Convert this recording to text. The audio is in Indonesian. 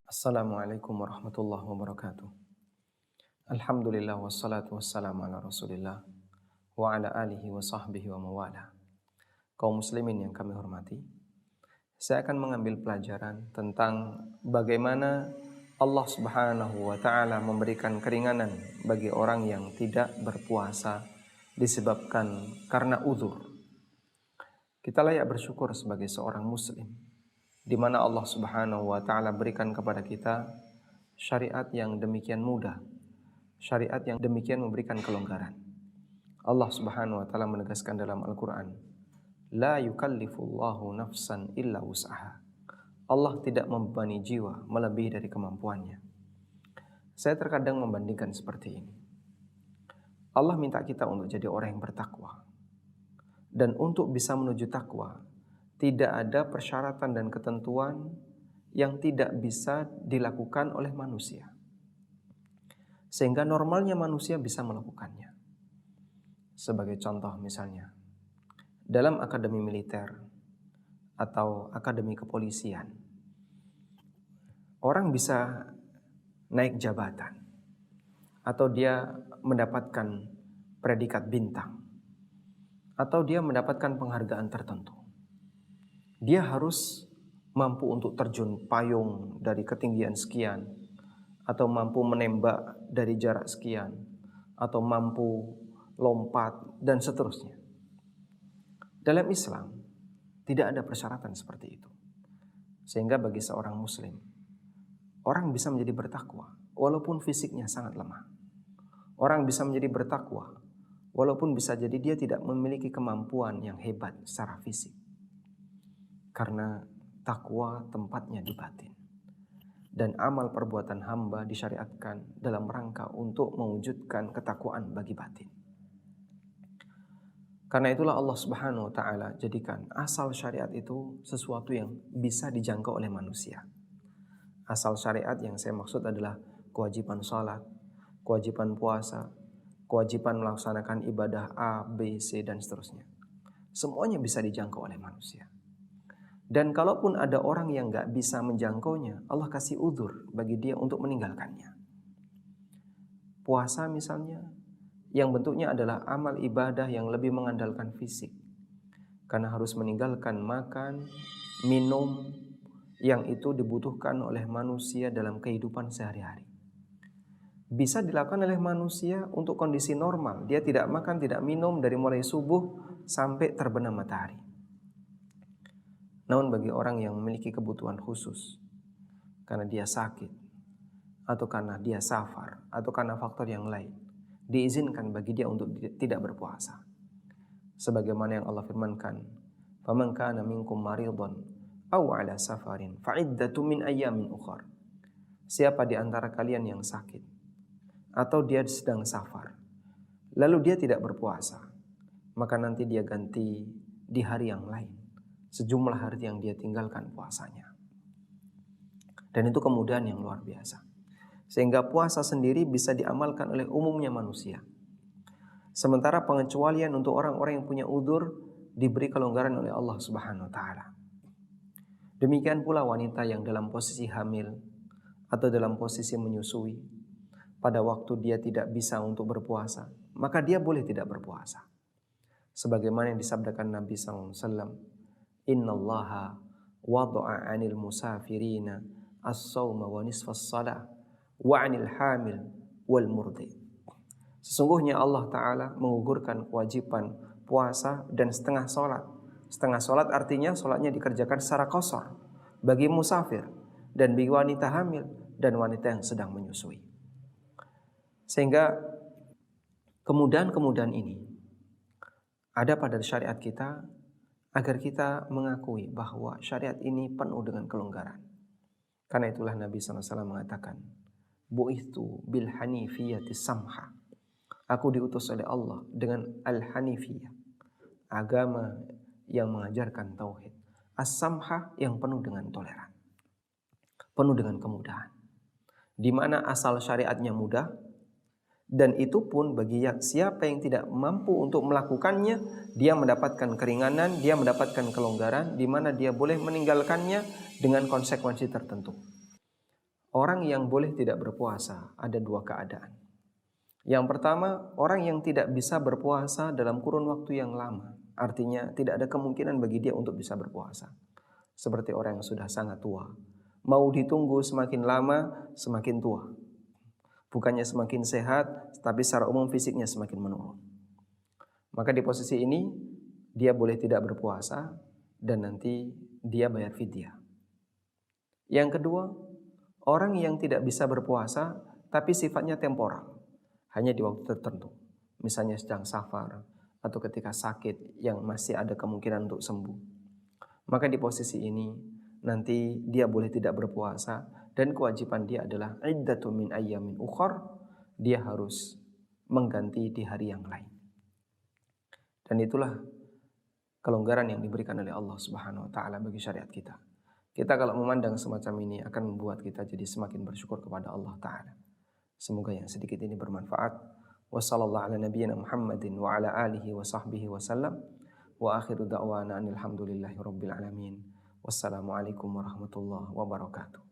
Assalamualaikum warahmatullahi wabarakatuh. Alhamdulillah wassalatu wassalamu ala Rasulillah wa ala alihi wa sahbihi wa mawala. Kaum muslimin yang kami hormati, saya akan mengambil pelajaran tentang bagaimana Allah Subhanahu wa taala memberikan keringanan bagi orang yang tidak berpuasa disebabkan karena uzur. Kita layak bersyukur sebagai seorang muslim di mana Allah Subhanahu wa taala berikan kepada kita syariat yang demikian mudah, syariat yang demikian memberikan kelonggaran. Allah Subhanahu wa taala menegaskan dalam Al-Qur'an, la yukallifullahu nafsan illa wus'aha. Allah tidak membebani jiwa melebihi dari kemampuannya. Saya terkadang membandingkan seperti ini. Allah minta kita untuk jadi orang yang bertakwa. Dan untuk bisa menuju takwa, tidak ada persyaratan dan ketentuan yang tidak bisa dilakukan oleh manusia. Sehingga normalnya manusia bisa melakukannya. Sebagai contoh misalnya, dalam akademi militer atau akademi kepolisian, orang bisa naik jabatan atau dia mendapatkan predikat bintang atau dia mendapatkan penghargaan tertentu. Dia harus mampu untuk terjun payung dari ketinggian sekian, atau mampu menembak dari jarak sekian, atau mampu lompat, dan seterusnya. Dalam Islam, tidak ada persyaratan seperti itu. Sehingga bagi seorang muslim, orang bisa menjadi bertakwa, walaupun fisiknya sangat lemah. Orang bisa menjadi bertakwa, walaupun bisa jadi dia tidak memiliki kemampuan yang hebat secara fisik. Karena takwa tempatnya di batin. Dan amal perbuatan hamba disyariatkan dalam rangka untuk mewujudkan ketakwaan bagi batin. Karena itulah Allah Subhanahu wa taala jadikan asal syariat itu sesuatu yang bisa dijangkau oleh manusia. Asal syariat yang saya maksud adalah kewajiban salat, kewajiban puasa, kewajiban melaksanakan ibadah A, B, C, dan seterusnya. Semuanya bisa dijangkau oleh manusia. Dan kalaupun ada orang yang gak bisa menjangkaunya, Allah kasih uzur bagi dia untuk meninggalkannya. Puasa misalnya, yang bentuknya adalah amal ibadah yang lebih mengandalkan fisik. Karena harus meninggalkan makan, minum, yang itu dibutuhkan oleh manusia dalam kehidupan sehari-hari. Bisa dilakukan oleh manusia untuk kondisi normal. Dia tidak makan, tidak minum dari mulai subuh sampai terbenam matahari. Namun bagi orang yang memiliki kebutuhan khusus, karena dia sakit, atau karena dia safar, atau karena faktor yang lain, diizinkan bagi dia untuk tidak berpuasa. Sebagaimana yang Allah firmankan, "Faman kana minkum maridhan aw 'ala safarin fa'iddatun min ayyamin ukhar." Siapa di antara kalian yang sakit, atau dia sedang safar, lalu dia tidak berpuasa, maka nanti dia ganti di hari yang lain. Sejumlah hari yang dia tinggalkan puasanya. Dan itu kemudahan yang luar biasa. Sehingga puasa sendiri bisa diamalkan oleh umumnya manusia. Sementara pengecualian untuk orang-orang yang punya uzur diberi kelonggaran oleh Allah Subhanahu wa taala. Demikian pula wanita yang dalam posisi hamil atau dalam posisi menyusui, pada waktu dia tidak bisa untuk berpuasa, maka dia boleh tidak berpuasa. Sebagaimana yang disabdakan Nabi SAW, Innallaha wada'a 'anil musafirina as-sawma wa nisfas salah wa 'anil hamil wal murdi. Sesungguhnya Allah Ta'ala mengugurkan kewajiban puasa dan setengah sholat. Setengah sholat artinya sholatnya dikerjakan secara qashar bagi musafir dan bagi wanita hamil dan wanita yang sedang menyusui. Sehingga kemudahan-kemudahan ini ada pada syariat kita agar kita mengakui bahwa syariat ini penuh dengan kelonggaran. Karena itulah Nabi SAW mengatakan, Bu'ithu bil hanifiyati samha. Aku diutus oleh Allah dengan al-hanifiyah, agama yang mengajarkan tauhid. As-samha yang penuh dengan toleran, penuh dengan kemudahan. Di mana asal syariatnya mudah, dan itu pun bagi siapa yang tidak mampu untuk melakukannya, dia mendapatkan keringanan, dia mendapatkan kelonggaran, di mana dia boleh meninggalkannya dengan konsekuensi tertentu. orang yang boleh tidak berpuasa ada dua keadaan. Yang pertama, orang yang tidak bisa berpuasa dalam kurun waktu yang lama. Artinya tidak ada kemungkinan bagi dia untuk bisa berpuasa. Seperti orang yang sudah sangat tua. Mau ditunggu semakin lama, semakin tua. Bukannya semakin sehat, tapi secara umum fisiknya semakin menurun. Maka di posisi ini, dia boleh tidak berpuasa dan nanti dia bayar fidyah. Yang kedua, orang yang tidak bisa berpuasa tapi sifatnya temporal, hanya di waktu tertentu. Misalnya sedang safar atau ketika sakit yang masih ada kemungkinan untuk sembuh. Maka di posisi ini nanti dia boleh tidak berpuasa dan kewajiban dia adalah iddatu min ayyamin ukhar, dia harus mengganti di hari yang lain. Dan itulah kelonggaran yang diberikan oleh Allah Subhanahu wa taala bagi syariat kita. Kita kalau memandang semacam ini akan membuat kita jadi semakin bersyukur kepada Allah taala. Semoga yang sedikit ini bermanfaat. Wassallallahu ala nabiyyina Muhammadin wa ala alihi wa sahbihi wasallam. Wa akhiru da'wana alhamdulillahi rabbil alamin. Wassalamualaikum warahmatullahi wabarakatuh.